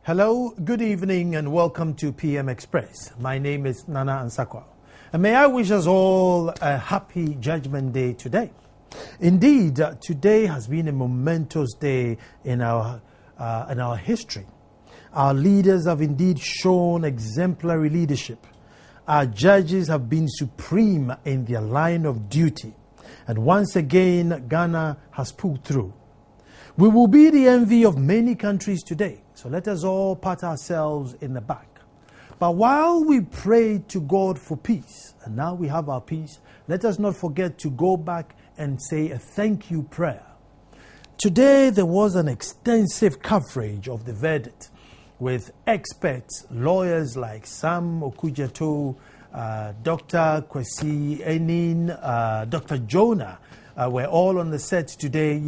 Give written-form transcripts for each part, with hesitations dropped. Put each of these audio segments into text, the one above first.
Hello, good evening, and welcome to PM Express. My name is Nana Ansakwa. And may I wish us all a happy Judgment Day today. Indeed, today has been a momentous day in our history. Our leaders have indeed shown exemplary leadership. Our judges have been supreme in their line of duty. And once again, Ghana has pulled through. We will be the envy of many countries today, so let us all pat ourselves in the back. But while we pray to God for peace, and now we have our peace, let us not forget to go back and say a thank you prayer. Today there was an extensive coverage of the verdict with experts, lawyers like Sam Okujato, Dr. Kwesi Enin, Dr. Jonah were all on the set today,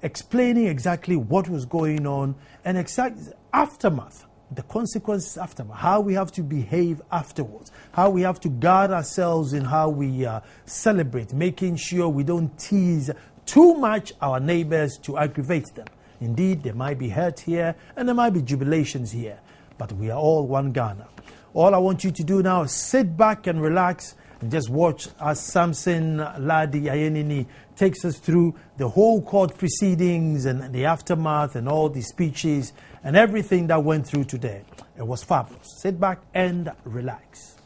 explaining exactly what was going on and exact aftermath, the consequences aftermath, how we have to behave afterwards, how we have to guard ourselves in how we celebrate, making sure we don't tease too much our neighbors to aggravate them. Indeed, there might be hurt here and there might be jubilations here, but we are all one Ghana. All I want you to do now is sit back and relax and just watch as Samson Ladi Ayenini takes us through the whole court proceedings and the aftermath and all the speeches and everything that went through today. It was fabulous. Sit back and relax.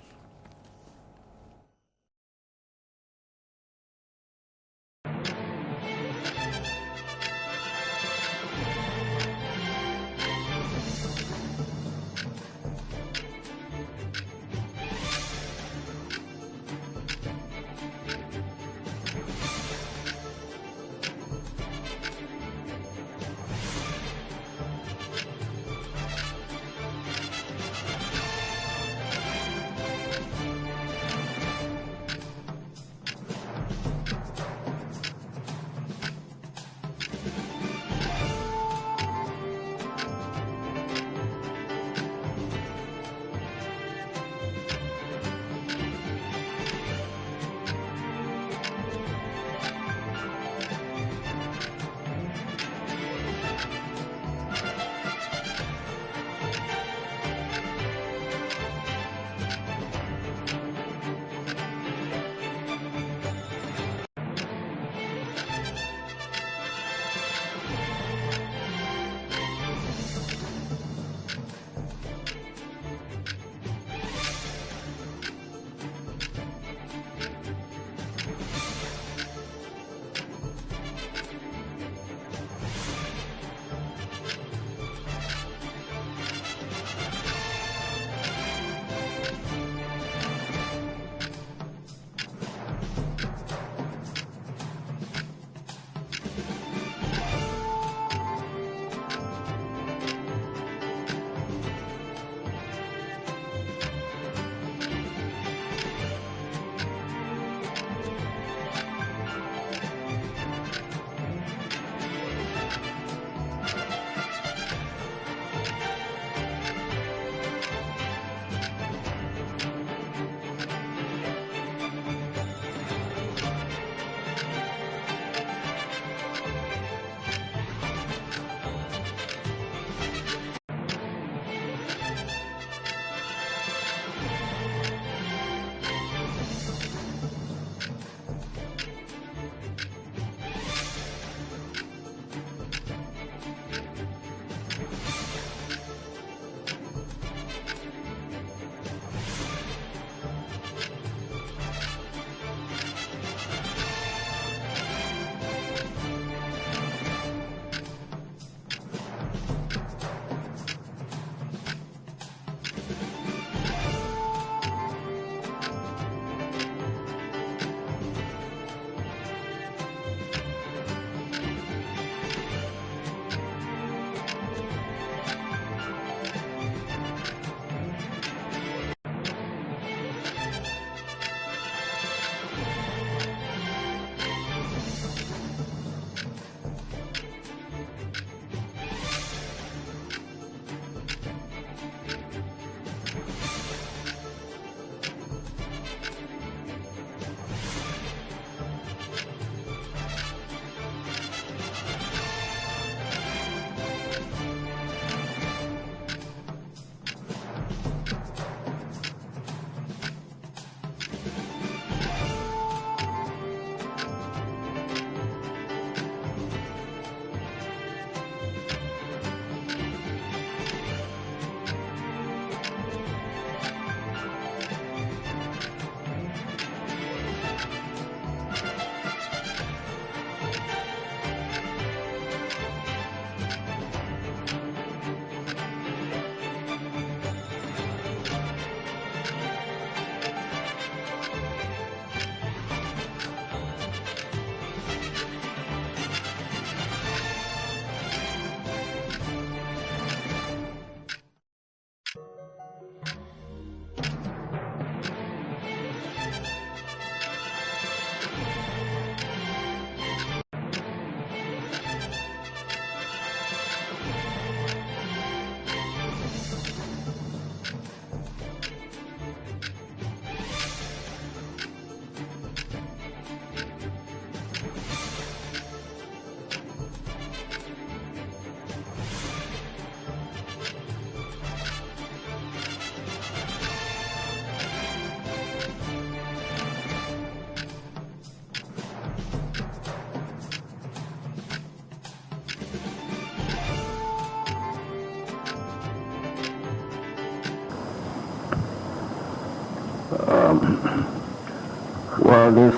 Well, the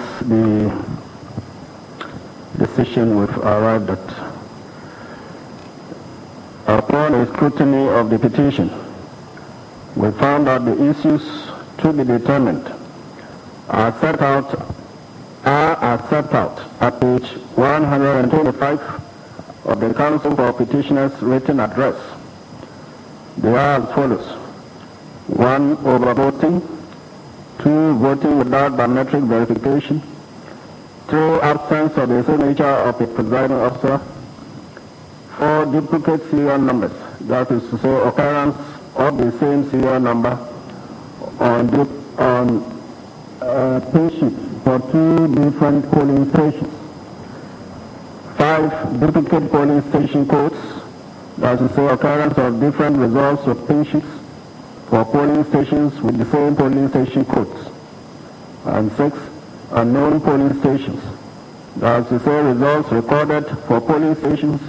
decision we've arrived at. Upon a scrutiny of the petition, we found that the issues to be determined are set out at page 125 of the Council for Petitioners written address. They are as follows: 1. Overvoting. 2. Voting without biometric verification. 3. Absence of the signature of a presiding officer. 4. Duplicate serial numbers, that is to say, occurrence of the same serial number on pay sheets for 2 different polling stations. 5. Duplicate polling station codes, that is to say, occurrence of different results of pay sheets for polling stations with the same polling station codes. And 6. Unknown polling stations, that is to say, results recorded for polling stations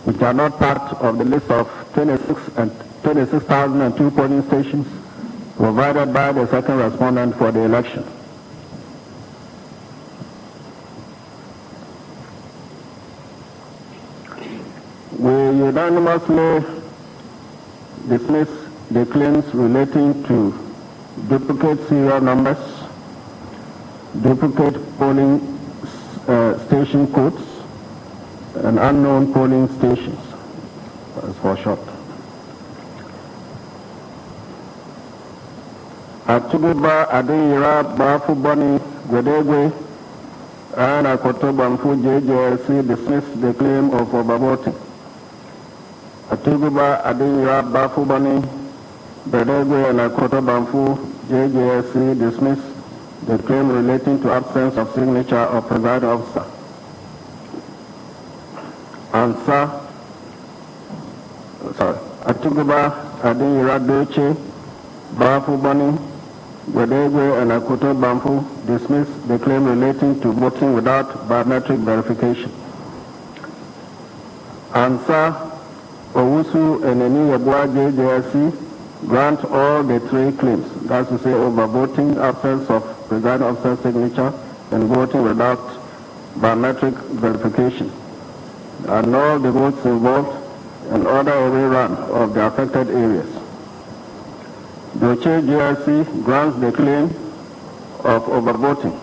which are not part of the list of 26,002 polling stations provided by the second respondent for the election. We unanimously dismiss the claims relating to duplicate serial numbers, duplicate polling station codes, and unknown polling stations, that's for short. Atuguba, Adeyira, Bafubani, Gwedegwe, and Akoto Bamfu JJLC dismissed the claim of overvoting. Atuguba, Adeyira, Bafubani, Gwedegwe, and Akoto Bamfu JJLC dismissed the claim relating to absence of signature of presiding officer. Atuguba, Adeyira, Doche, Bafubani, Gwedegwe, and Akoto Bamfu dismissed the claim relating to voting without biometric verification. Ansa, Owusu, and Eni Yabua JJSC grant all the 3 claims, that's to say overvoting, absence of presiding officer signature, and voting without biometric verification, and all the votes involved, and order a rerun of the affected areas. Doche GRC grants the claim of overvoting,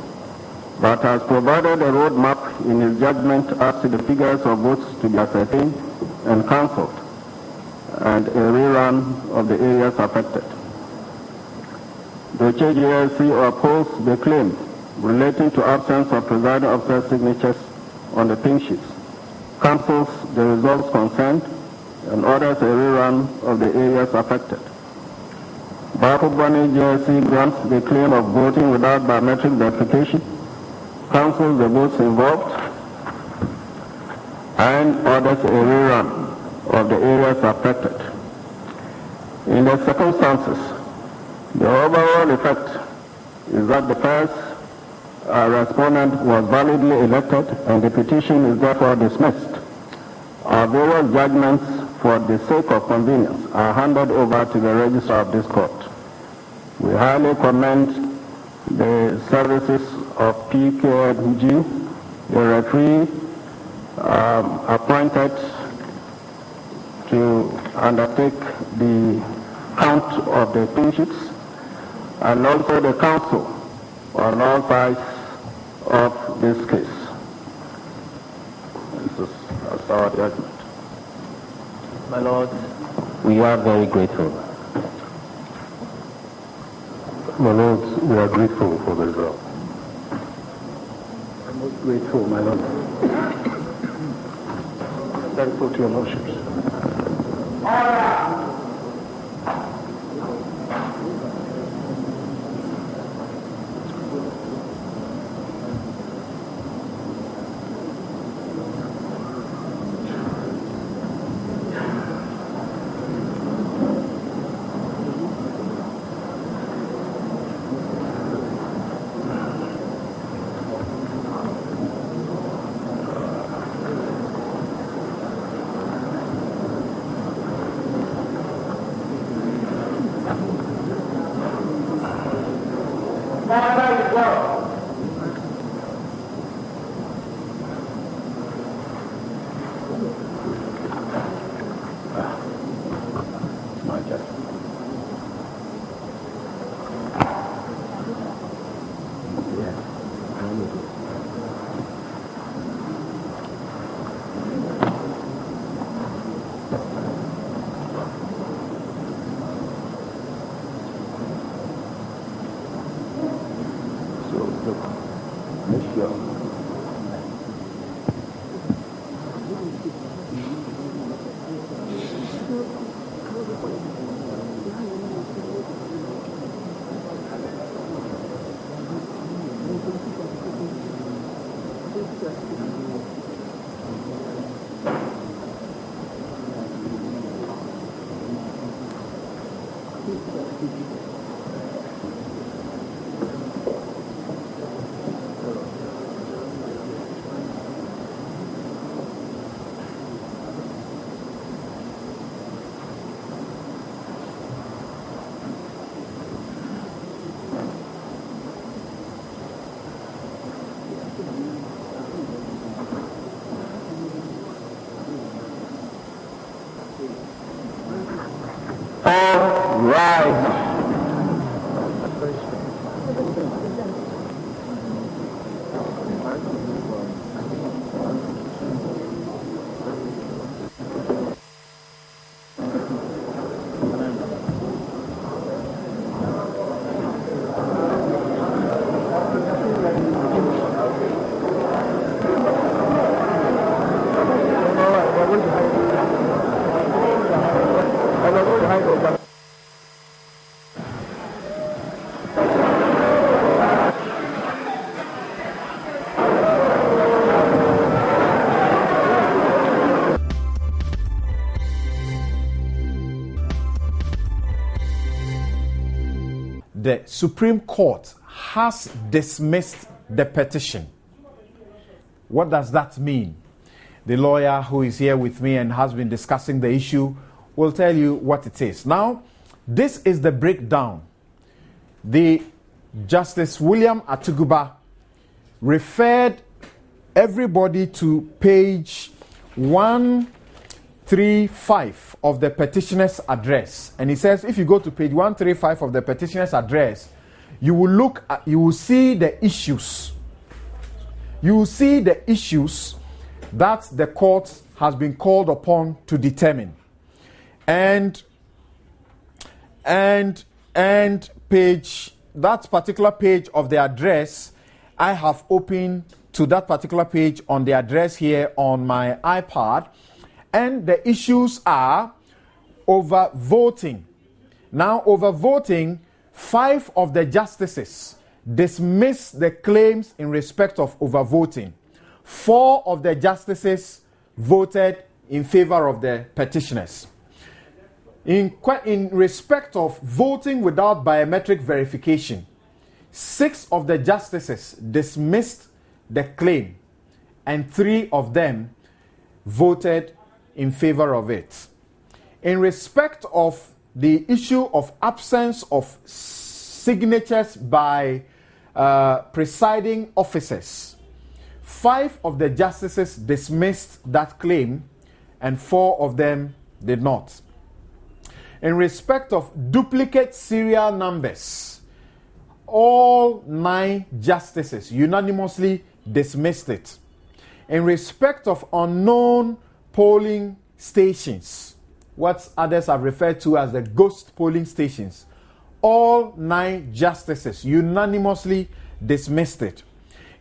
but has provided a roadmap in his judgment as to the figures of votes to be ascertained and cancelled, and a rerun of the areas affected. Doche GRC opposed the claim relating to absence of presiding officer signatures on the pink sheets, cancels the results concerned, and orders a rerun of the areas affected. Bafubani GRC grants the claim of voting without biometric verification, cancels the votes involved, and orders a rerun of the areas affected. In the circumstances, the overall effect is that the first respondent was validly elected and the petition is therefore dismissed. Our various judgments, for the sake of convenience, are handed over to the registrar of this court. We highly commend the services of PKMG, the referee appointed to undertake the count of the pink sheets, and also the counsel on all sides of this case. That's our judgment. My Lord, we are very grateful. My Lord, we are grateful for the result. I'm most grateful, my Lord. Thankful to your lordships. All rise. The Supreme Court has dismissed the petition. What does that mean? The lawyer who is here with me and has been discussing the issue will tell you what it is. Now, this is the breakdown. The Justice William Atuguba referred everybody to page 135 of the petitioner's address. And he says if you go to page 135 of the petitioner's address, you will see the issues. You will see the issues that the court has been called upon to determine. And page, that particular page of the address, I have opened to that particular page on the address here on my iPad. And the issues are over voting. Now, over voting, 5 of the justices dismissed the claims in respect of overvoting. 4 of the justices voted in favor of the petitioners. In respect of voting without biometric verification, 6 of the justices dismissed the claim, and 3 of them voted in favor of it. In respect of the issue of absence of signatures by presiding officers, 5 of the justices dismissed that claim and 4 of them did not. In respect of duplicate serial numbers, all 9 justices unanimously dismissed it. In respect of unknown polling stations, what others have referred to as the ghost polling stations, all 9 justices unanimously dismissed it.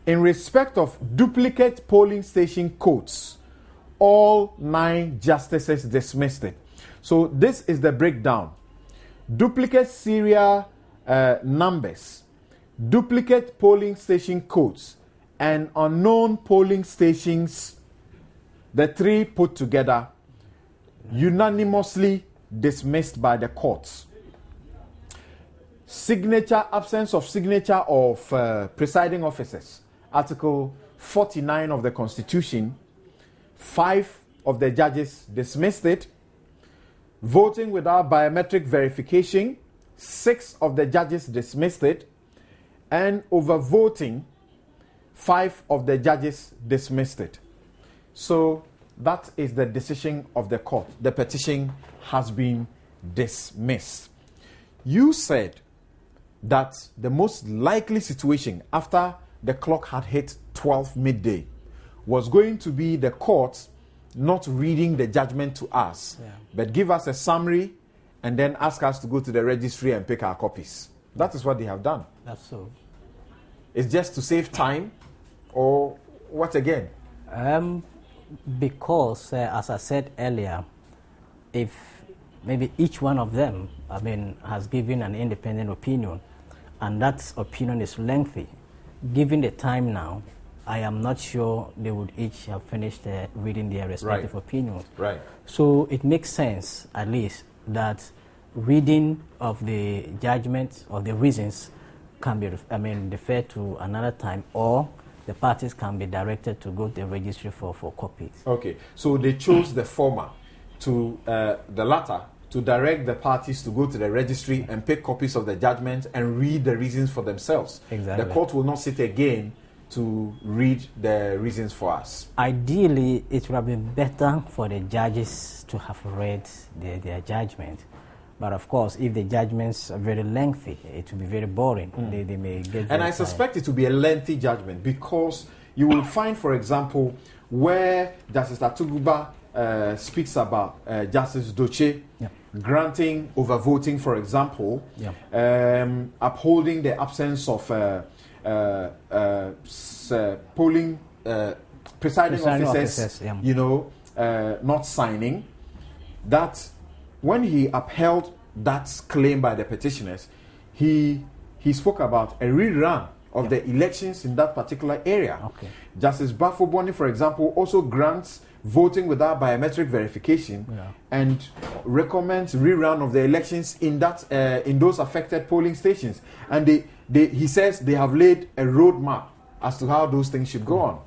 In respect of duplicate polling station codes, all 9 justices dismissed it. So this is the breakdown. Duplicate serial numbers, duplicate polling station codes, and unknown polling stations, the 3 put together, unanimously dismissed by the courts. Signature, absence of signature of presiding officers, Article 49 of the Constitution, 5 of the judges dismissed it. Voting without biometric verification, 6 of the judges dismissed it. And overvoting, 5 of the judges dismissed it. So that is the decision of the court. The petition has been dismissed. You said that the most likely situation after the clock had hit 12 midday was going to be the court not reading the judgment to us, but give us a summary and then ask us to go to the registry and pick our copies. That is what they have done. That's so. It's just to save time, or what again? Because, as I said earlier, if maybe each one of them, has given an independent opinion, and that opinion is lengthy, given the time now, I am not sure they would each have finished reading their respective opinions. Right. So it makes sense, at least, that reading of the judgment or the reasons can be, deferred to another time, or the parties can be directed to go to the registry for copies. Okay, so they chose the former, to the latter, to direct the parties to go to the registry and pick copies of the judgment and read the reasons for themselves. Exactly. The court will not sit again to read the reasons for us. Ideally, it would have been better for the judges to have read their judgment. But of course, if the judgments are very lengthy, it will be very boring. They may get. And I suspect it will be a lengthy judgment, because you will find, for example, where Justice Atuguba speaks about Justice Doche granting overvoting, for example, upholding the absence of polling presiding officers, not signing. That when he upheld that claim by the petitioners, he spoke about a rerun of the elections in that particular area. Okay. Justice Bafo-Boni, for example, also grants voting without biometric verification and recommends rerun of the elections in that in those affected polling stations. And he says they have laid a roadmap as to how those things should go on.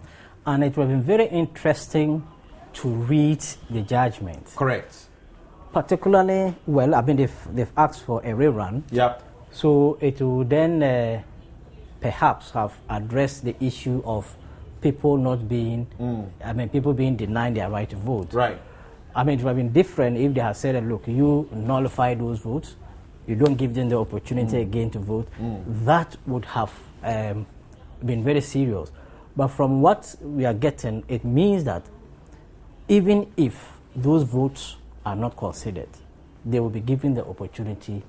And it would have been very interesting to read the judgment. Correct. Particularly, they've asked for a rerun. Yep. So it will then perhaps have addressed the issue of people not being, people being denied their right to vote. Right. It would have been different if they had said, look, you nullify those votes, you don't give them the opportunity again to vote. That would have been very serious. But from what we are getting, it means that even if those votes are not considered, they will be given the opportunity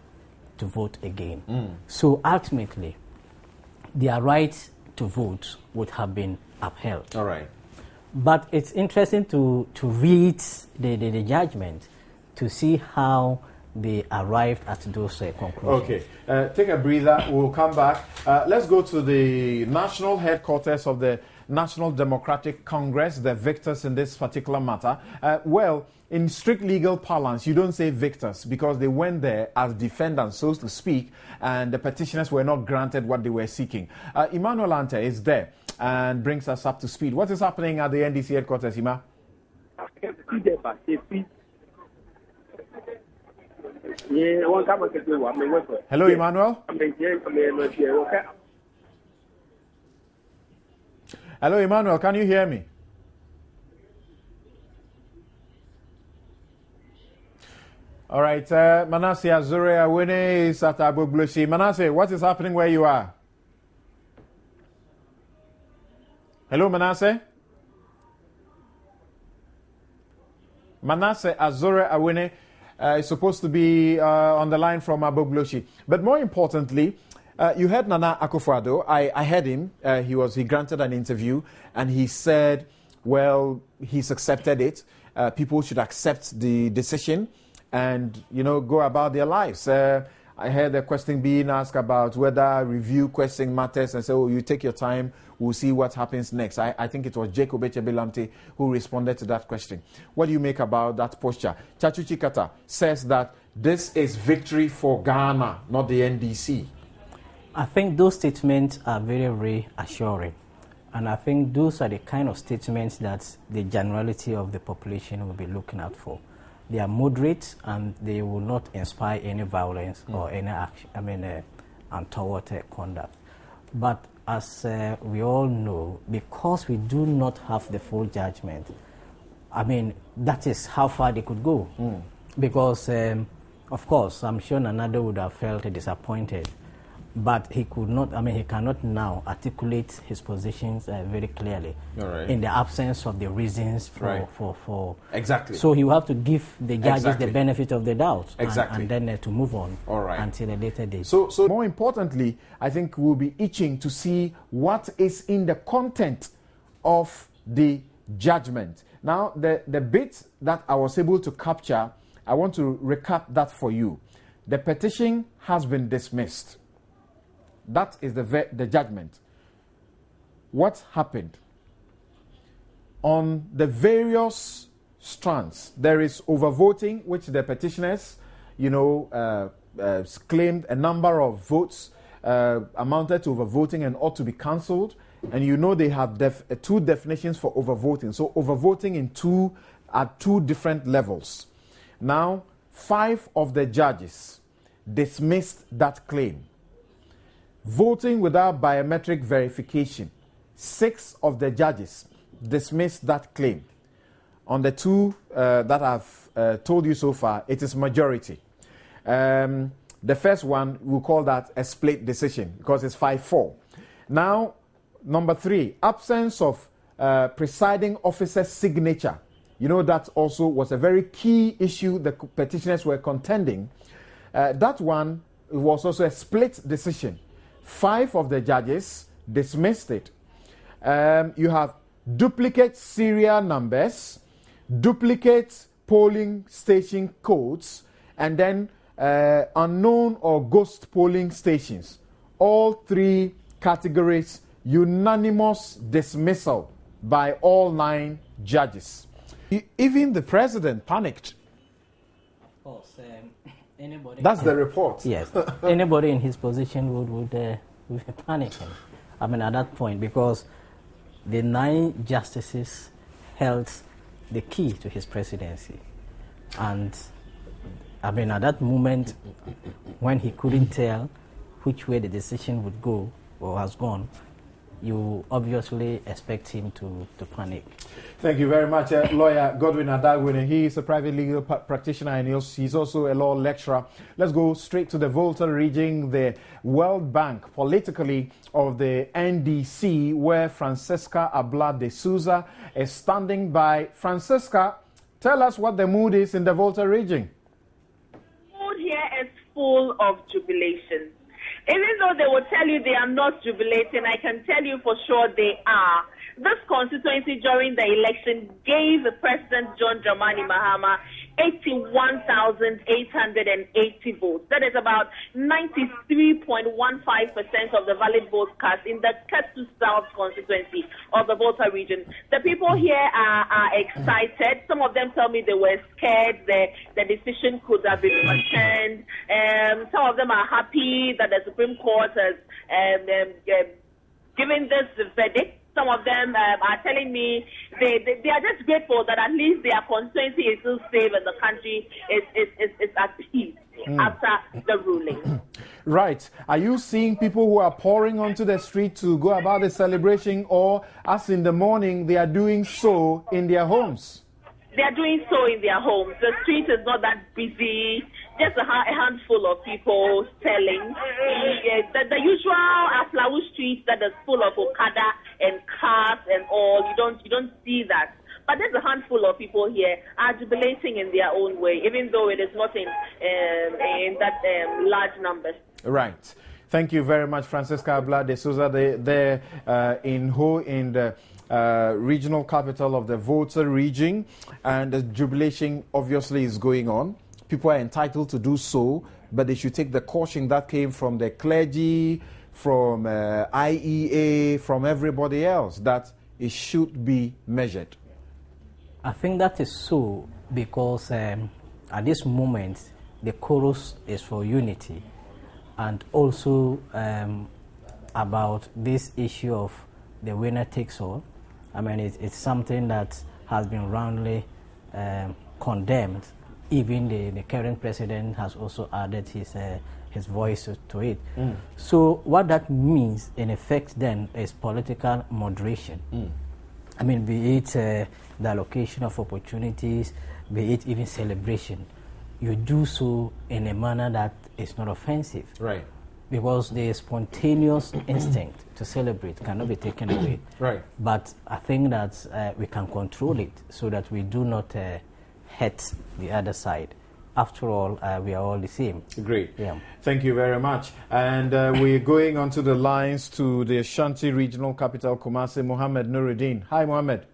to vote again. So ultimately, their right to vote would have been upheld. All right. But it's interesting to read the judgment to see how they arrived at those conclusions. Okay. Take a breather. We'll come back. Let's go to the national headquarters of the National Democratic Congress, the victors in this particular matter. Well, in strict legal parlance, you don't say victors because they went there as defendants, so to speak, and the petitioners were not granted what they were seeking. Emmanuel Ante is there and brings us up to speed. What is happening at the NDC headquarters, Ima? Hello, Emmanuel. Hello, Emmanuel. Can you hear me? All right. Manasseh Azure Awene is at Abogloshi. Manasseh, what is happening where you are? Hello, Manasseh. Manasseh Azure Awene is supposed to be on the line from Abogloshi. But more importantly, you heard Nana Akufo-Addo. I heard him. He granted an interview, and he said, well, he's accepted it. People should accept the decision and, go about their lives. I heard a question being asked about whether review question matters, and so you take your time, we'll see what happens next. I think it was Jacob Echebelamte who responded to that question. What do you make about that posture? Chachu Chikata says that this is victory for Ghana, not the NDC. I think those statements are very reassuring. And I think those are the kind of statements that the generality of the population will be looking out for. They are moderate and they will not inspire any violence or any action, untoward conduct. But as we all know, because we do not have the full judgment, that is how far they could go. Because, of course, I'm sure Nanado would have felt disappointed. But he could not, he cannot now articulate his positions very clearly in the absence of the reasons for Exactly. So he will have to give the judges the benefit of the doubt and then to move on until a later date. So more importantly, I think we'll be itching to see what is in the content of the judgment. Now, the bit that I was able to capture, I want to recap that for you. The petition has been dismissed. That is the judgment. What happened? On the various strands, there is overvoting, which the petitioners claimed a number of votes amounted to overvoting and ought to be cancelled. And they have two definitions for overvoting. So overvoting at two different levels. Now, 5 of the judges dismissed that claim. Voting without biometric verification, 6 of the judges dismissed that claim. On the 2 that I've told you so far, it is majority. The first one, we'll call that a split decision because it's 5-4. Now, number 3, absence of presiding officer's signature. That also was a very key issue the petitioners were contending. That one was also a split decision. 5 of the judges dismissed it. You have duplicate serial numbers, duplicate polling station codes, and then unknown or ghost polling stations. All 3 categories, unanimous dismissal by all 9 judges. Even the president panicked. Of course, anybody. That's the report. Yes, anybody in his position would be panicking. At that point, because the 9 justices held the key to his presidency, and at that moment, when he couldn't tell which way the decision would go or has gone, you obviously expect him to panic. Thank you very much, lawyer Godwin Adagwin. He is a private legal practitioner and he's also a law lecturer. Let's go straight to the Volta region, the World Bank politically of the NDC, where Francisca Abla de Souza is standing by. Francisca, tell us what the mood is in the Volta region. The mood here is full of jubilation. Even though they will tell you they are not jubilating, I can tell you for sure they are. This constituency during the election gave President John Dramani Mahama 81,880 votes. That is about 93.15% of the valid votes cast in the Ketu South constituency of the Volta region. The people here are excited. Some of them tell me they were scared the decision could have been overturned. Some of them are happy that the Supreme Court has given this verdict. Some of them are telling me they are just grateful that at least their constituency is still safe and the country is at peace after the ruling. Right. Are you seeing people who are pouring onto the street to go about the celebration, or as in the morning they are doing so in their homes? They are doing so in their homes. The street is not that busy. Just a handful of people selling. The usual Aflawu street that is full of Okada and cars and all. You don't see that. But there's a handful of people here are jubilating in their own way, even though it is not in that large numbers. Right. Thank you very much, Francisca Abla de Souza. They're in the regional capital of the Volta region, and the jubilation obviously is going on. People are entitled to do so, but they should take the caution that came from the clergy, from IEA, from everybody else, that it should be measured. I think that is so because at this moment the chorus is for unity, and also about this issue of the winner takes all. It's something that has been roundly condemned. Even the current president has also added his voice to it. So what that means, in effect, then, is political moderation. Be it the allocation of opportunities, be it even celebration. You do so in a manner that is not offensive. Right. Because the spontaneous instinct to celebrate cannot be taken away. Right. But I think that we can control it so that we do not hurt the other side. After all, we are all the same. Great. Yeah. Thank you very much. And we're going onto the lines to the Ashanti regional capital, Kumasi. Mohammed Nuruddin. Hi, Mohammed.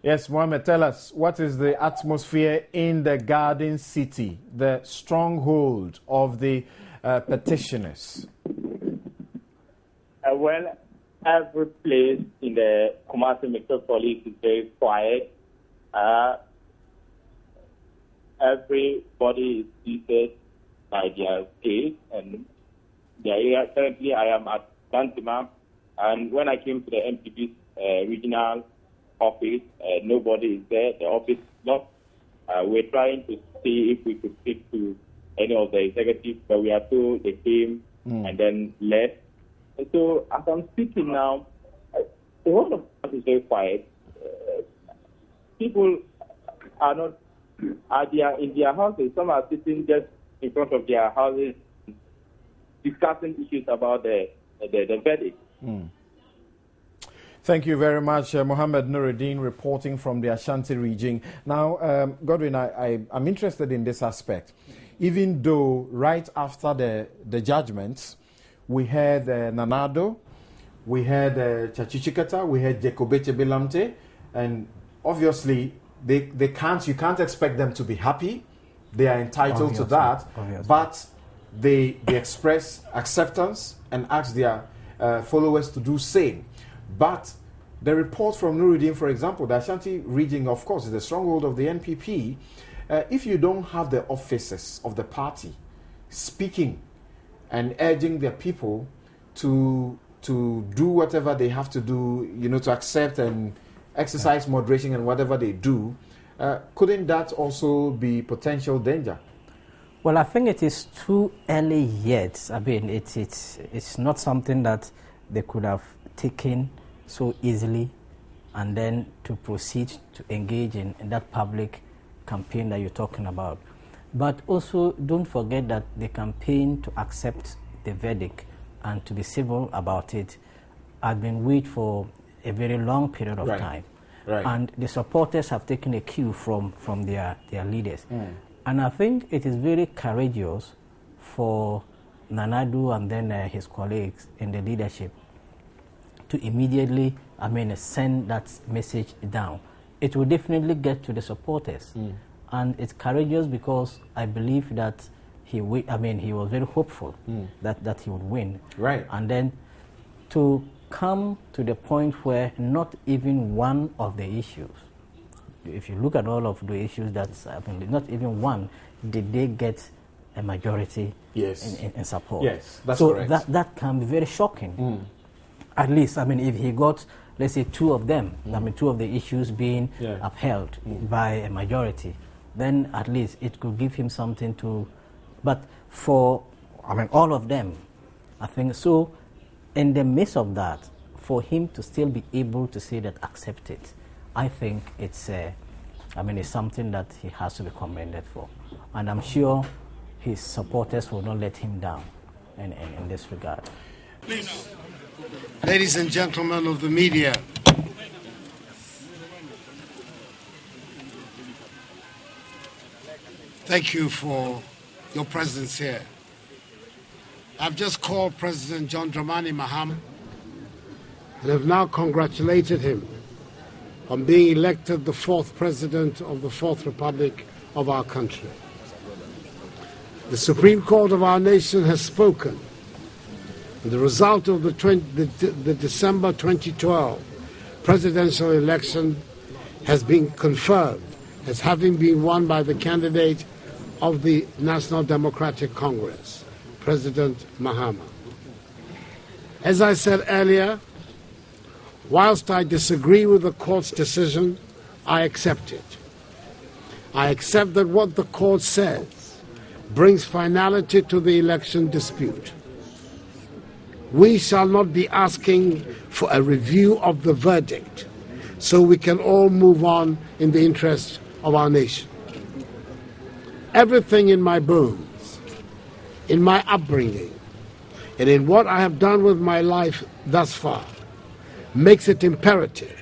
Yes, Mohammed, tell us, what is the atmosphere in the Garden City, the stronghold of the petitioners? Well, every place in the Kumasi metropolis is very quiet. everybody is treated by their state and their area. Currently, I am at Bantima, and when I came to the MPP's regional office, nobody is there. The office is locked. We're trying to see if we could speak to any of the executives, but we are told they came and then left. And so as I'm speaking now, the whole of us is very quiet. People are not in their houses. Some are sitting just in front of their houses discussing issues about the verdict. Thank you very much, Mohammed Nuruddin, reporting from the Ashanti region. Now, Godwin, I'm interested in this aspect. Even though right after the judgments, we had Nanado, we had Chachichikata, we had Jekobete Bilamte, and obviously you can't expect them to be happy. They are entitled to that, but they express acceptance and ask their followers to do same. But the report from Nuruddin, for example, the Ashanti region, of course, is the stronghold of the NPP. If you don't have the officers of the party speaking and urging their people to do whatever they have to do, to accept and exercise moderation and whatever they do, couldn't that also be potential danger? Well, I think it is too early yet. I mean, it's not something that they could have taken so easily and then to proceed to engage in that public campaign that you're talking about. But also don't forget that the campaign to accept the verdict and to be civil about it had been waiting for a very long period of time. Right. And the supporters have taken a cue from their leaders. And I think it is very courageous for Nanadu and then his colleagues in the leadership to immediately, send that message down. It will definitely get to the supporters. And it's courageous because I believe that he was very hopeful that he would win. Right. And then to come to the point where not even one of the issues, if you look at all of the issues not even one did they get a majority in support. Yes, that's so correct. that can be very shocking. At least, if he got, let's say, two of them, two of the issues being upheld by a majority, then at least it could give him something to, but for, all of them, I think so. In the midst of that, for him to still be able to say that accept it, I think it's something that he has to be commended for. And I'm sure his supporters will not let him down in this regard. Please. Ladies and gentlemen of the media, thank you for your presence here. I've just called President John Dramani Mahama and have now congratulated him on being elected the fourth president of the Fourth Republic of our country. The Supreme Court of our nation has spoken. The result of the December 2012 presidential election has been confirmed as having been won by the candidate of the National Democratic Congress, President Mahama. As I said earlier, whilst I disagree with the court's decision, I accept it. I accept that what the court says brings finality to the election dispute. We shall not be asking for a review of the verdict so we can all move on in the interest of our nation. Everything in my bones, in my upbringing, and in what I have done with my life thus far makes it imperative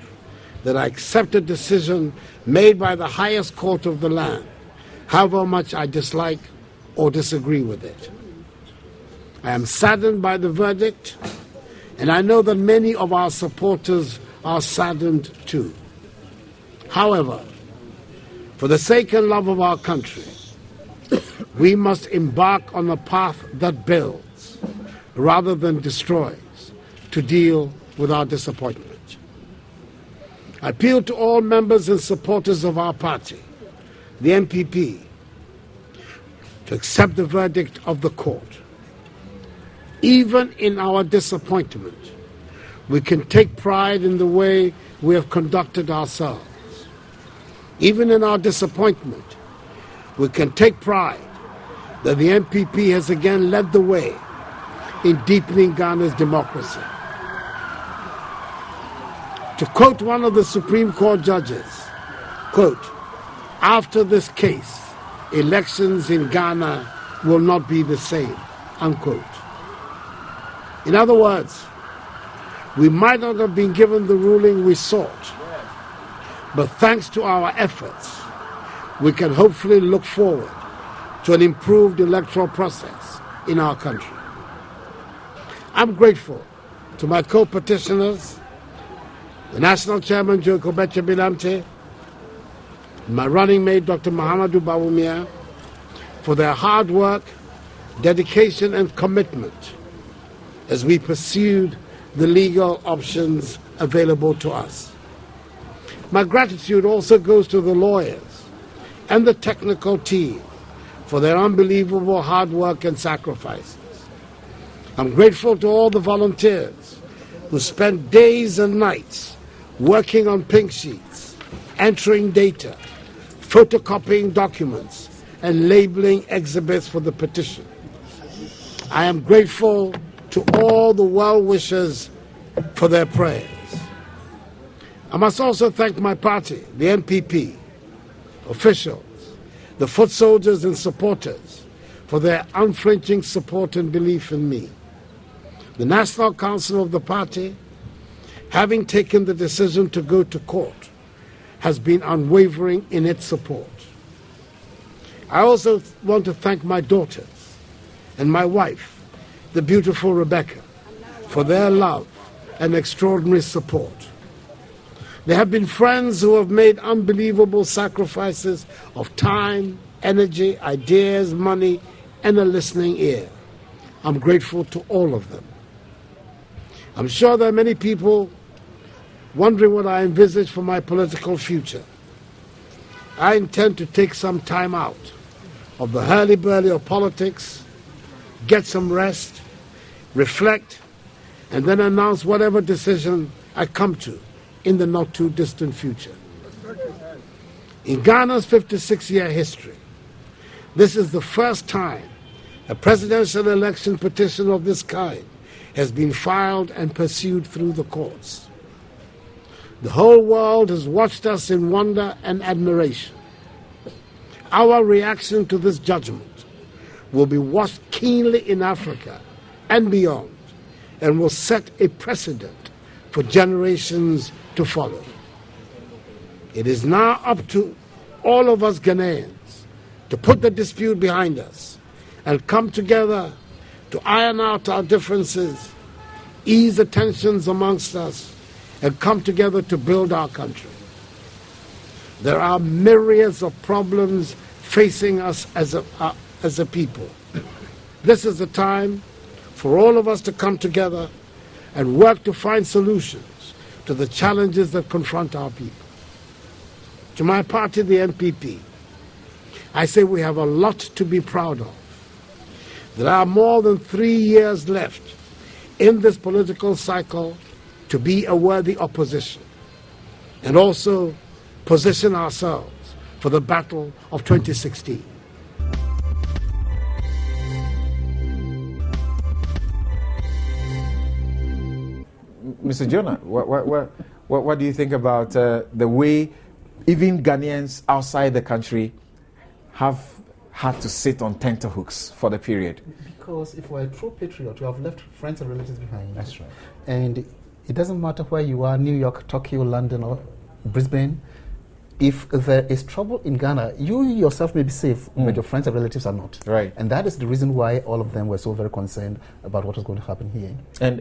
that I accept a decision made by the highest court of the land, however much I dislike or disagree with it. I am saddened by the verdict, and I know that many of our supporters are saddened too. However, for the sake and love of our country, we must embark on a path that builds rather than destroys to deal with our disappointment. I appeal to all members and supporters of our party, the NPP, to accept the verdict of the court. Even in our disappointment, we can take pride in the way we have conducted ourselves. Even in our disappointment, we can take pride that the NPP has again led the way in deepening Ghana's democracy. To quote one of the Supreme Court judges, quote, "After this case, elections in Ghana will not be the same," unquote. In other words, we might not have been given the ruling we sought, but thanks to our efforts, we can hopefully look forward to an improved electoral process in our country. I'm grateful to my co-petitioners, the National Chairman, Joe Kobeche Bilamte, and my running mate, Dr. Mahamadou Bawumia, for their hard work, dedication, and commitment as we pursued the legal options available to us. My gratitude also goes to the lawyers and the technical team for their unbelievable hard work and sacrifices. I'm grateful to all the volunteers who spent days and nights working on pink sheets, entering data, photocopying documents, and labeling exhibits for the petition. I am grateful to all the well-wishers for their prayers. I must also thank my party, the NPP, officials, the foot soldiers and supporters for their unflinching support and belief in me. The National Council of the party, having taken the decision to go to court, has been unwavering in its support. I also want to thank my daughters and my wife, the beautiful Rebecca, for their love and extraordinary support. There have been friends who have made unbelievable sacrifices of time, energy, ideas, money, and a listening ear. I'm grateful to all of them. I'm sure there are many people wondering what I envisage for my political future. I intend to take some time out of the hurly-burly of politics, get some rest, reflect, and then announce whatever decision I come to in the not-too-distant future. In Ghana's 56-year history, this is the first time a presidential election petition of this kind has been filed and pursued through the courts. The whole world has watched us in wonder and admiration. Our reaction to this judgment will be watched keenly in Africa and beyond, and will set a precedent for generations to follow. It is now up to all of us Ghanaians to put the dispute behind us and come together to iron out our differences, ease the tensions amongst us, and come together to build our country. There are myriads of problems facing us as a people. This is the time for all of us to come together and work to find solutions to the challenges that confront our people. To my party, the NPP, I say we have a lot to be proud of. There are more than 3 years left in this political cycle to be a worthy opposition and also position ourselves for the battle of 2016. Mr. Jonah, what do you think about the way even Ghanaians outside the country have had to sit on tenterhooks for the period? Because if we're a true patriot, you have left friends and relatives behind. That's right. And it doesn't matter where you are, New York, Tokyo, London, or Brisbane. If there is trouble in Ghana, you yourself may be safe, but your friends and relatives are not. Right. And that is the reason why all of them were so very concerned about what was going to happen here. And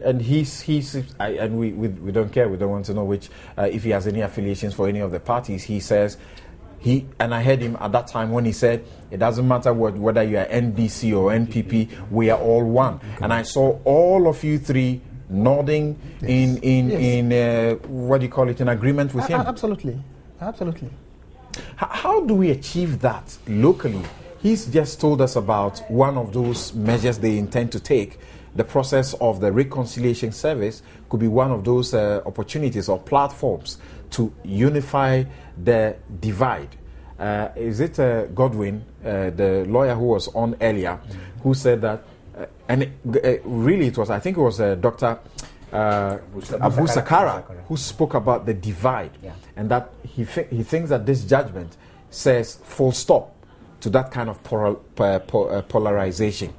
we don't care. We don't want to know which if he has any affiliations for any of the parties. He says and I heard him at that time when he said it doesn't matter whether you are NDC or NPP, we are all one. Okay. And I saw all of you three nodding in what do you call it, in agreement with him. Absolutely. Absolutely. How do we achieve that locally he's just told us about one of those measures they intend to take. The process of the reconciliation service could be one of those opportunities or platforms to unify the divide. Is it Godwin, the lawyer who was on earlier, who said that, really it was, I think it was Dr. Abu Sakara who spoke about the divide, and that he thinks that this judgment says full stop to that kind of polarization.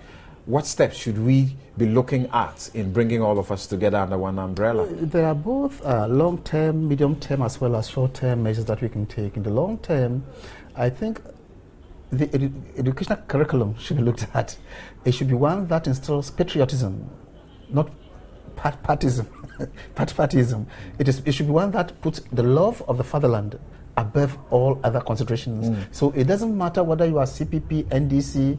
What steps should we be looking at in bringing all of us together under one umbrella? There are both long-term, medium-term, as well as short-term measures that we can take. In the long term, I think the educational curriculum should be looked at. It should be one that instills patriotism, not partyism. It should be one that puts the love of the fatherland above all other considerations. So it doesn't matter whether you are CPP, NDC,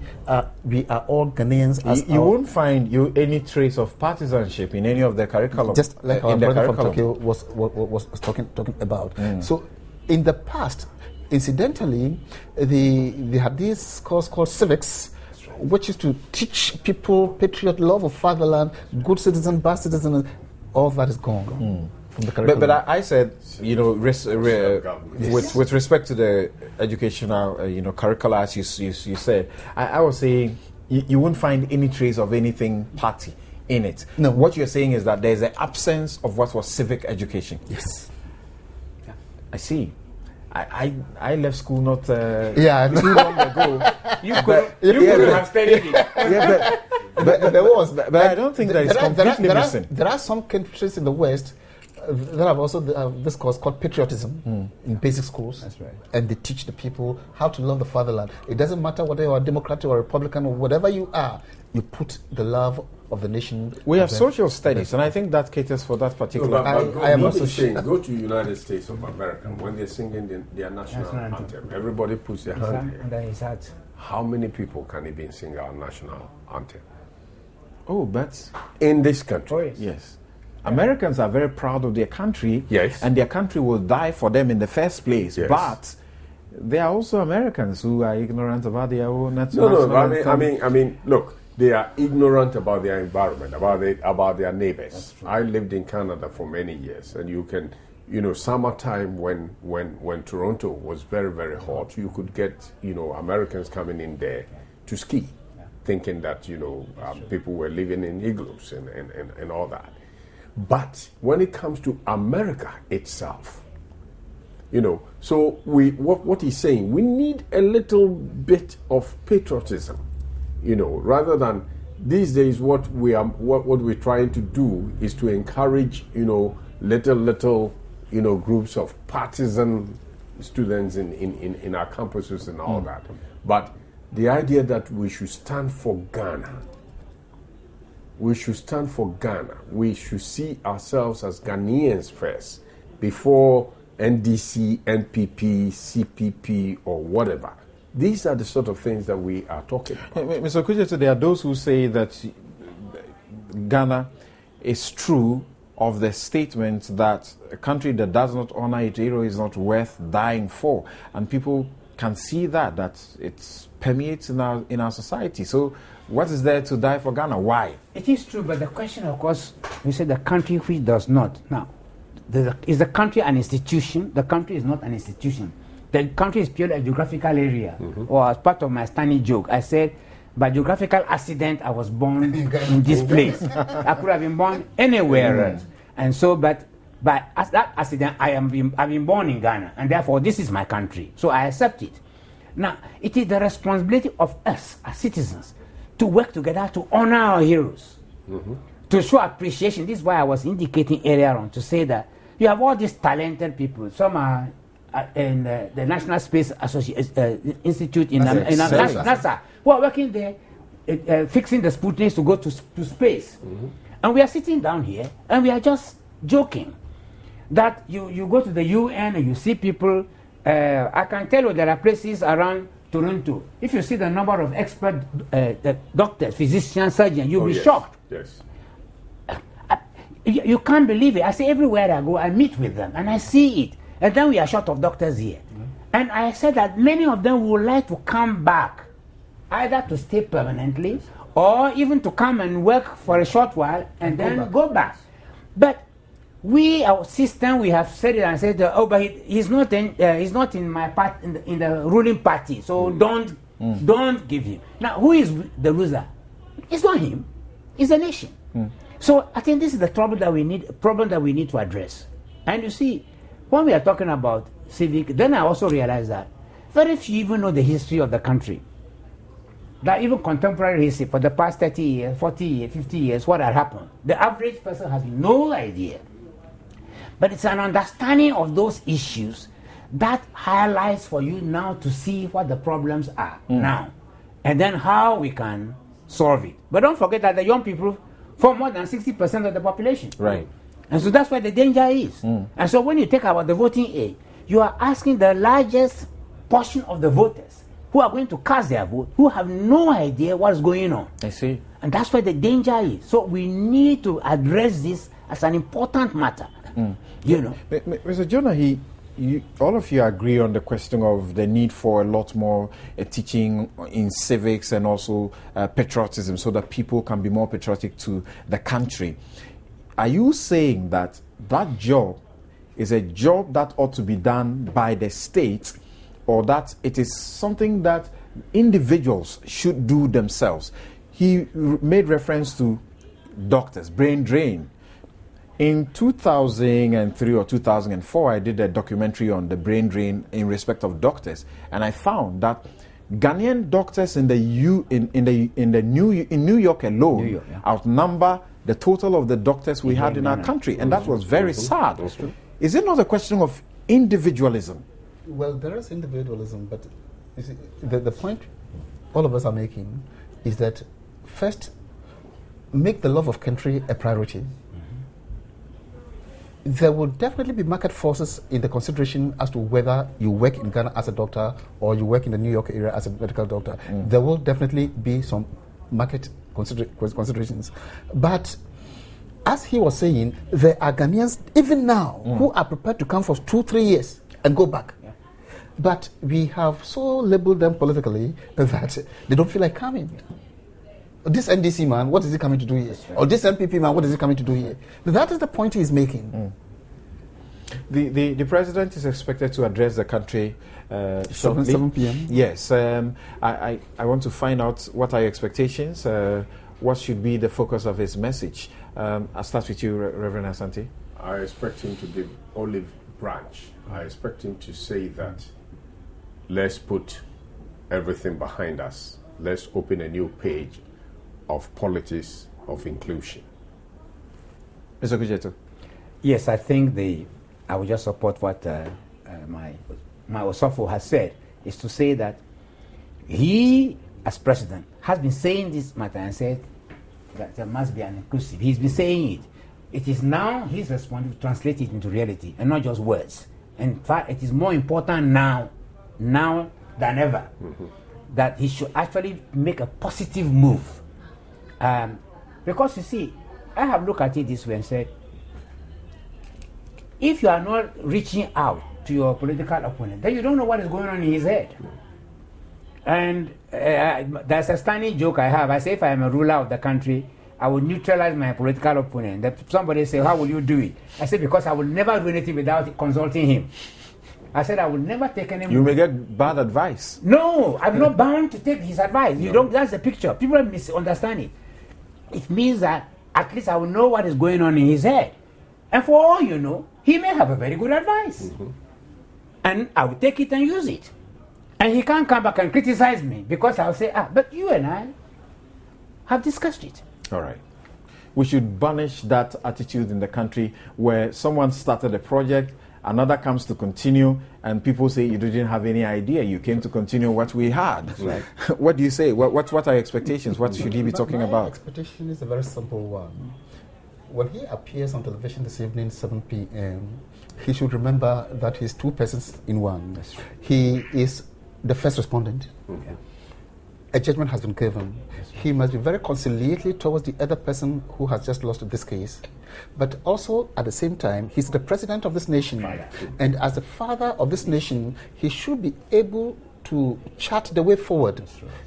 we are all Ghanaians. You won't find any trace of partisanship in any of the curriculum. Just like our brother from Tokyo was talking about. So in the past, incidentally, they had this course called civics, which is to teach people patriot love of fatherland, good citizen, bad citizen. All that is gone. But I said, with respect to the educational, curricula, as you said, I was saying you won't find any trace of anything party in it. No. What you're saying is that there's an absence of what was civic education. Yes. Yeah. I see. I left school not too long ago. You could have studied it. But there was. But I don't think that it's completely missing. There are some countries in the West that have also this course called patriotism in basic schools. That's right. And they teach the people how to love the fatherland. It doesn't matter whether you are Democrat or Republican or whatever you are, you put the love of the nation. We have social studies, and I think that caters for that particular. I am also saying, go to United States of America when they're singing their national anthem. Everybody puts their hand here. How many people can even sing our national anthem? Oh, but in this country, yes. Americans are very proud of their country, yes, and their country will die for them in the first place. Yes. But there are also Americans who are ignorant about their own national anthem. I mean, look, they are ignorant about their environment, about their neighbors. I lived in Canada for many years, and you can, summertime when Toronto was very, very hot, you could get, Americans coming in there to ski, thinking that, people were living in igloos and all that. But when it comes to America itself, so what he's saying, we need a little bit of patriotism, rather than these days what we're trying to do is to encourage, little groups of partisan students in our campuses and all that. But the idea that we should stand for Ghana, we should stand for Ghana. We should see ourselves as Ghanaians first, before NDC, NPP, CPP, or whatever. These are the sort of things that we are talking about. Mr. Kujetu, there are those who say that Ghana is true of the statement that a country that does not honor its hero is not worth dying for. And people can see that it permeates in our society. So what is there to die for Ghana? Why? It is true, but the question, of course, we say the country which does not. Now, is the country an institution? The country is not an institution. The country is purely a geographical area. Or as part of my stunning joke, I said, by geographical accident, I was born in this place. I could have been born anywhere else. And so, but by that accident, I've been born in Ghana, and therefore this is my country. So I accept it. Now, it is the responsibility of us as citizens to work together to honor our heroes, to show appreciation. This is why I was indicating earlier on to say that you have all these talented people. Some are in the National Space Institute in NASA, who are working there, fixing the Sputniks to go to space. And we are sitting down here and we are just joking that you go to the UN and you see people. I can tell you there are places around Toronto. If you see the number of expert doctors, physicians, surgeons, you'll be shocked. Yes. You can't believe it. I say everywhere I go, I meet with them and I see it. And then we are short of doctors here. And I said that many of them would like to come back either to stay permanently or even to come and work for a short while and then go back. But our system, we have said it and said, oh, but he's not in my part in the ruling party, so don't give him. Now, who is the loser? It's not him. It's the nation. So I think this is the problem that we need to address. And you see, when we are talking about civic, then I also realize that very few even know the history of the country. That even contemporary history for the past 30 years, 40 years, 50 years, what had happened. The average person has no idea. But it's an understanding of those issues that highlights for you now to see what the problems are now. And then how we can solve it. But don't forget that the young people form more than 60% of the population. Right. And so that's where the danger is. And so when you take about the voting age, you are asking the largest portion of the voters who are going to cast their vote, who have no idea what's going on. I see. And that's where the danger is. So we need to address this as an important matter. You know. Mr. Jonah, all of you agree on the question of the need for a lot more teaching in civics and also patriotism so that people can be more patriotic to the country. Are you saying that that job is a job that ought to be done by the state, or that it is something that individuals should do themselves? He made reference to doctors, brain drain. In 2003 or 2004, I did a documentary on the brain drain in respect of doctors, and I found that Ghanaian doctors in New York alone outnumber the total of the doctors we had in our country, and that was very sad. Is it not a question of individualism? Well, there is individualism, but you see, the point all of us are making is that first, make the love of country a priority. There will definitely be market forces in the consideration as to whether you work in Ghana as a doctor or you work in the New York area as a medical doctor. There will definitely be some market considerations. But as he was saying, there are Ghanaians even now who are prepared to come for 2-3 years and go back. But we have so labeled them politically that they don't feel like coming. This NDC man, what is he coming to do here? Or this MPP man, what is he coming to do here? That is the point he's making. The president is expected to address the country shortly. 7 p.m. Yes. I want to find out what are your expectations, what should be the focus of his message. I'll start with you, Reverend Asante. I expect him to give olive branch. I expect him to say that let's put everything behind us. Let's open a new page of politics of inclusion. Mr. Kujeto. Yes, I think I will just support what my Osofo has said, is to say that he, as president, has been saying this matter and said that there must be an inclusive. He's been saying it. It is now his responsibility to translate it into reality and not just words. In fact, it is more important now than ever that he should actually make a positive move. Because you see, I have looked at it this way and said, if you are not reaching out to your political opponent, then you don't know what is going on in his head. And there's a standing joke I have. I say, if I am a ruler of the country, I will neutralize my political opponent. That somebody say, how will you do it? I said, because I will never do anything without consulting him. I said, I will never take any. You may get bad advice. No, I'm not bound to take his advice. You don't. That's the picture. People misunderstand it. It means that at least I will know what is going on in his head. And for all you know, he may have a very good advice. And I will take it and use it. And he can't come back and criticize me because I'll say, but you and I have discussed it. All right. We should banish that attitude in the country where someone started a project, another comes to continue, and people say you didn't have any idea. You came to continue what we had. Right. What do you say? What are your expectations? What should he be talking about? My expectation is a very simple one. When he appears on television this evening, 7 p.m., he should remember that he's two persons in one. He is the first respondent. A judgment has been given. He must be very conciliatory towards the other person who has just lost this case. But also, at the same time, he's the president of this nation. And as the father of this nation, he should be able to chart the way forward.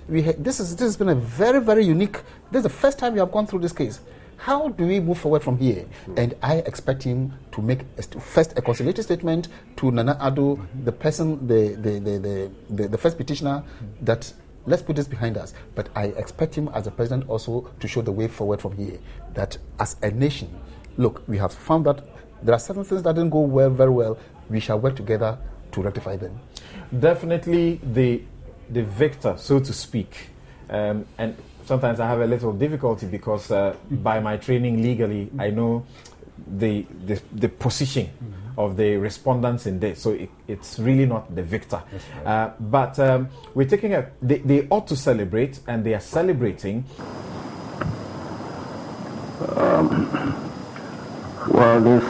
This has been a very, very unique. This is the first time we have gone through this case. How do we move forward from here? And I expect him to make first a conciliatory statement to Nana Addo, the person, the first petitioner, that let's put this behind us. But I expect him as the president also to show the way forward from here. That as a nation, look, we have found that there are certain things that didn't go well, very well. We shall work together to rectify them. Definitely the victor, so to speak. And sometimes I have a little difficulty because by my training legally, I know the position of the respondents in this. So it's really not the victor. Right. But we're taking they ought to celebrate, and they are celebrating. Well, the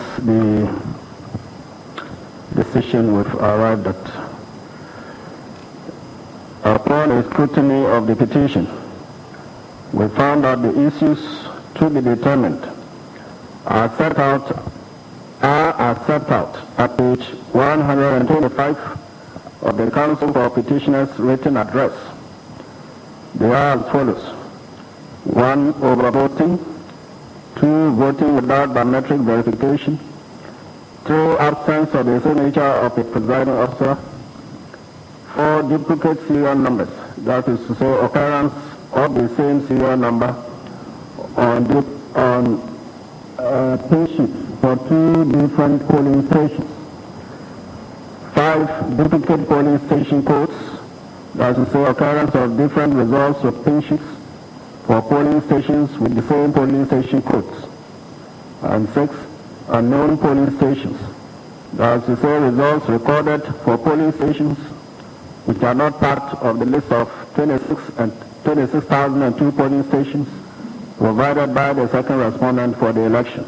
decision we've arrived at, upon a scrutiny of the petition, we found that the issues to be determined are set out at page 125 of the Council for Petitioners' written address. They are as follows: 1. Overvoting. 2. Voting without biometric verification. 3. Absence of the signature of a presiding officer. 4. Duplicate serial numbers, that is to say, occurrence of the same serial number on pay sheets for 2 different polling stations. 5. Duplicate polling station codes, that is to say, occurrence of different results of pay sheets for polling stations with the same polling station codes. And 6. Unknown polling stations, that is to say, results recorded for polling stations which are not part of the list of 26,002 polling stations provided by the second respondent for the election.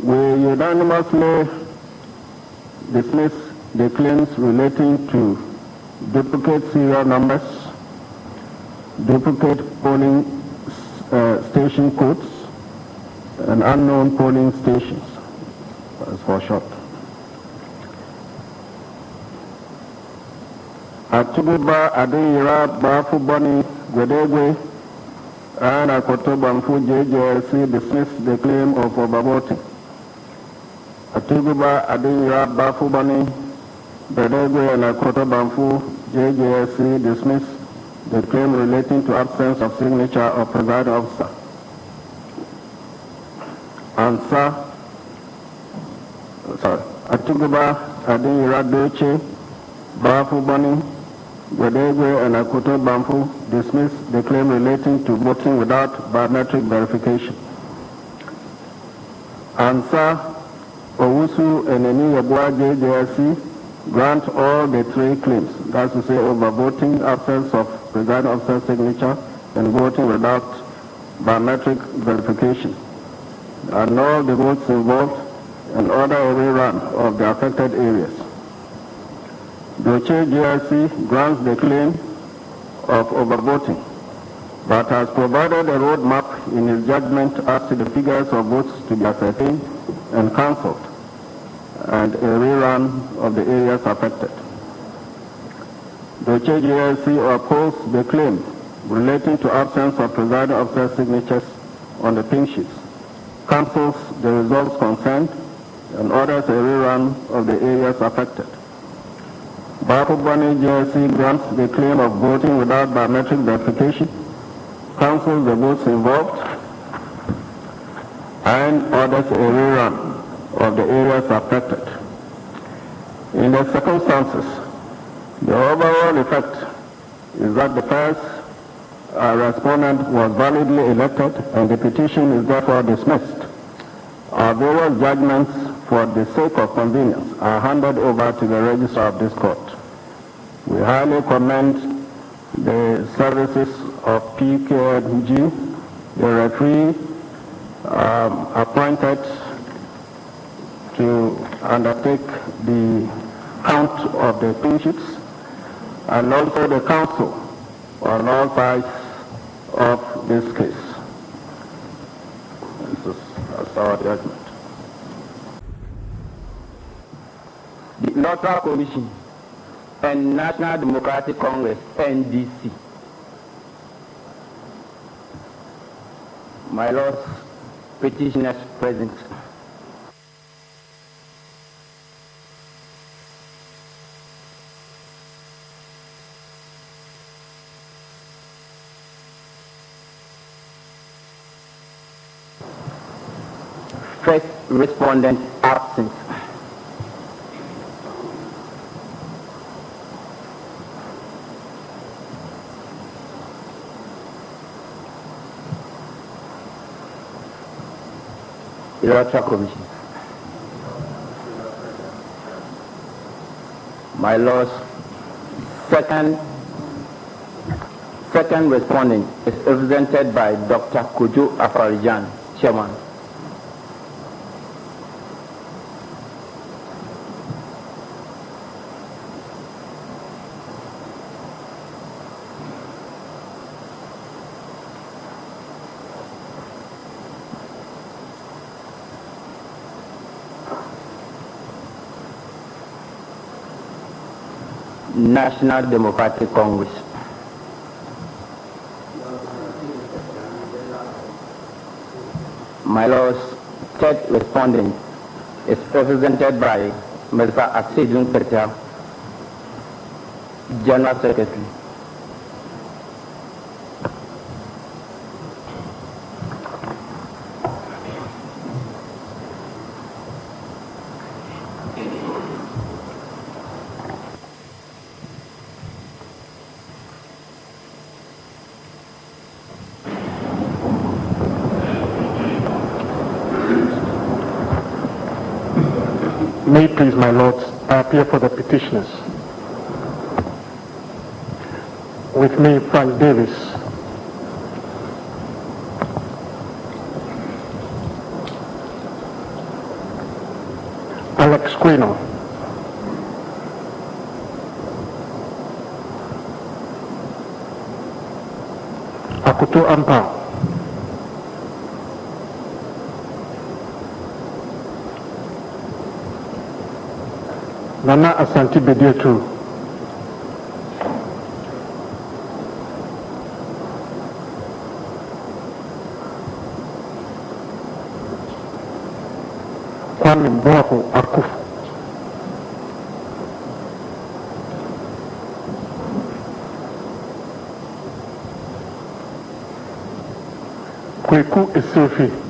We unanimously dismiss the claims relating to duplicate serial numbers, duplicate polling station codes, and unknown polling stations, as for short. Atububa Adeyira Bafubani Gwedegwe and Akoto Bamfu JJLC dismissed the claim of overvoting. Atububa Adeyira Bafubani Gwedegwe and Akoto Bamfu JJLC dismissed the claim relating to absence of signature of presiding officer. Atuguba Adeyira Doche, Bafubani, Gwedegwe and Akoto Bamfu dismissed the claim relating to voting without biometric verification. Ansa, Owusu and Eni Yabua JJSC grant all the 3 claims, that's to say overvoting, absence of presiding officer signature, and voting without biometric verification, and all the votes involved, and order a rerun of the affected areas. Doche GRC grants the claim of overvoting, but has provided a roadmap in his judgment as to the figures of votes to be ascertained and cancelled, and a rerun of the areas affected. Doche GRC opposed the claim relating to absence of presiding officer signatures on the pink sheets, cancels the results concerned, and orders a rerun of the areas affected. Bafubani GRC grants the claim of voting without biometric verification, cancels the votes involved, and orders a rerun of the areas affected. In the circumstances, the overall effect is that the first respondent was validly elected, and the petition is therefore dismissed. Our various judgments, for the sake of convenience, are handed over to the registrar of this court. We highly commend the services of PKG, the referee appointed to undertake the count of the pin sheets, and also the counsel on all sides of this case. This is our judgment. the Electoral Commission, and National Democratic Congress, NDC. My lords, petitioners present. First respondent absent. Electoral Commission. My lords, second respondent is represented by Dr. Kojo Afarijan, Chairman. National Democratic Congress. My lords, third respondent is represented by Mr. Asidun Peter, General Secretary. May it please, my lords, I appear for the petitioners. With me, Frank Davis, Alex Quino, Akuto Ampao, Nana Asanti Bedietu, Kwame Boaho Akufu, Kweku Esofi,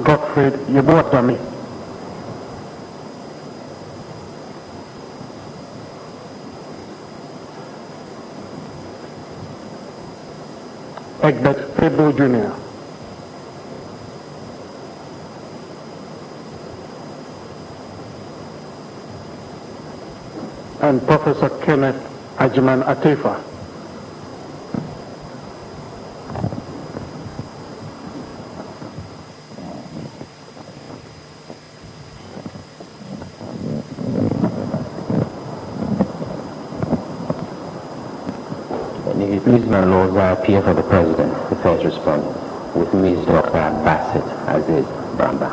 Godfrey Yeboatami, Egbert Febo Jr., and Professor Kenneth Ajiman Atefa. Please, my lords, I appear for the President, the first respondent. With me is Dr. Bassett Aziz Bramba.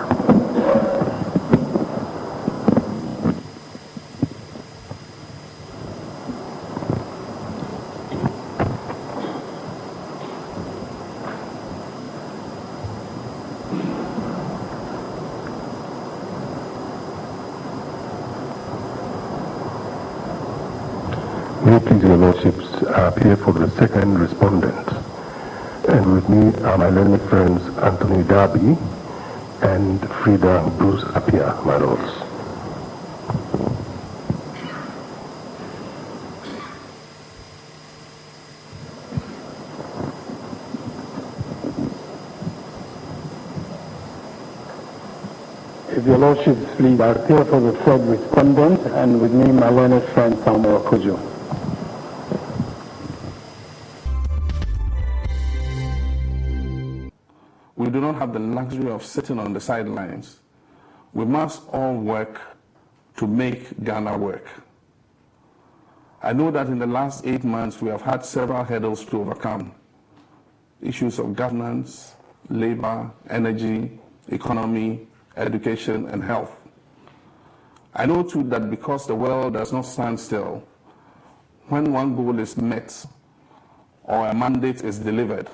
May it please your lordships, I appear for the second respondent. And with me are my learned friends Anthony Darby and Frida Bruce Appiah, my lords. If your lordships please, I appear for the third respondent, and with me my learned friend Samuel Kojo. We do not have the luxury of sitting on the sidelines. We must all work to make Ghana work. I know that in the last 8 months we have had several hurdles to overcome. issues of governance, labor, energy, economy, education, and health. I know too that because the world does not stand still, when one goal is met or a mandate is delivered,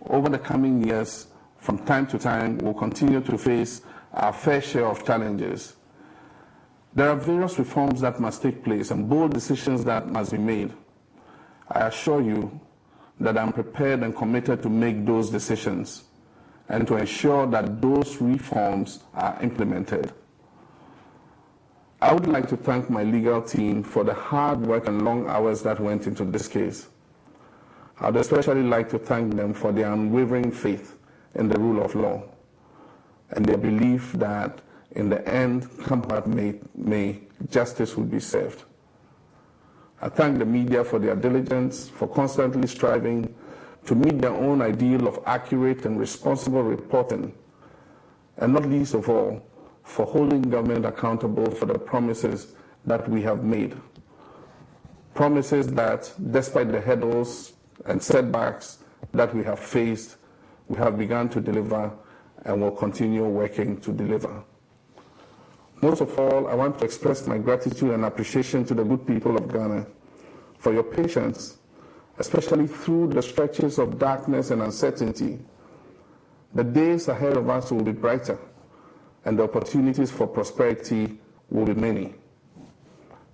over the coming years, from time to time, we'll continue to face our fair share of challenges. There are various reforms that must take place and bold decisions that must be made. I assure you that I'm prepared and committed to make those decisions and to ensure that those reforms are implemented. I would like to thank my legal team for the hard work and long hours that went into this case. I'd especially like to thank them for their unwavering faith in the rule of law and their belief that in the end, come what may, justice will be served. I thank the media for their diligence, for constantly striving to meet their own ideal of accurate and responsible reporting, and not least of all, for holding government accountable for the promises that we have made. Promises that, despite the hurdles and setbacks that we have faced, we have begun to deliver and will continue working to deliver. Most of all, I want to express my gratitude and appreciation to the good people of Ghana for your patience, especially through the stretches of darkness and uncertainty. The days ahead of us will be brighter, and the opportunities for prosperity will be many.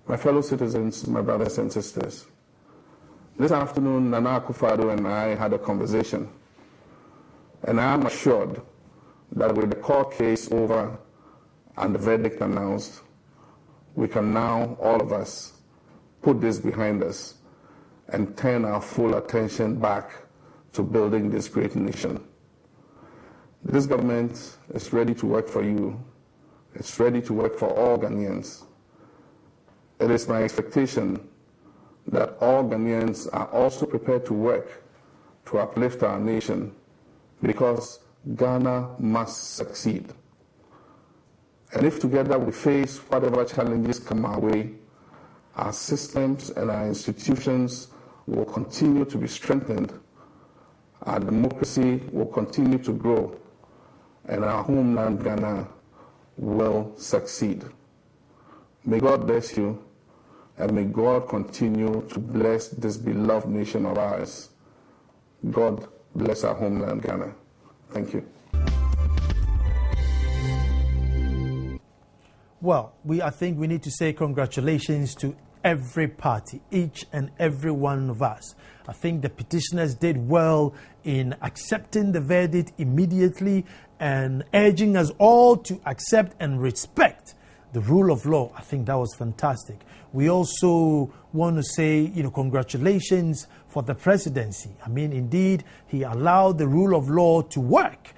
My fellow citizens, my brothers and sisters, this afternoon, Nana Akufo-Addo and I had a conversation, and I am assured that with the court case over and the verdict announced, we can now, all of us, put this behind us and turn our full attention back to building this great nation. This government is ready to work for you. It's ready to work for all Ghanaians. It is my expectation that all Ghanaians are also prepared to work to uplift our nation, because Ghana must succeed. And if together we face whatever challenges come our way, our systems and our institutions will continue to be strengthened, our democracy will continue to grow, and our homeland Ghana will succeed. May God bless you, and may God continue to bless this beloved nation of ours. God bless our homeland Ghana. Thank you. Well, I think we need to say congratulations to every party, each and every one of us. I think the petitioners did well in accepting the verdict immediately and urging us all to accept and respect the rule of law. I think that was fantastic. We also want to say, congratulations for the presidency. I mean, indeed, he allowed the rule of law to work.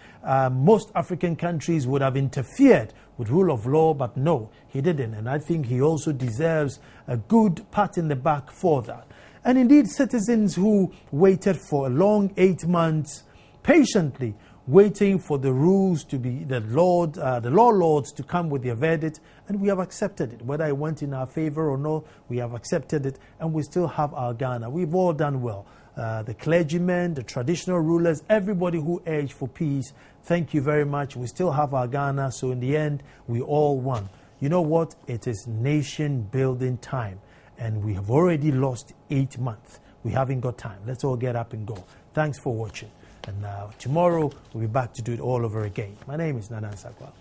Most African countries would have interfered with rule of law, but no, he didn't. And I think he also deserves a good pat in the back for that. And indeed, citizens who waited for a long 8 months patiently, waiting for the rules to be, the law lords to come with their verdict, and we have accepted it. Whether it went in our favor or not, we have accepted it, and we still have our Ghana. We've all done well. The clergymen, the traditional rulers, everybody who urged for peace, thank you very much. We still have our Ghana, so in the end, we all won. You know what? It is nation building time, and we have already lost 8 months. We haven't got time. Let's all get up and go. Thanks for watching. And tomorrow, we'll be back to do it all over again. My name is Nana Ansakwa.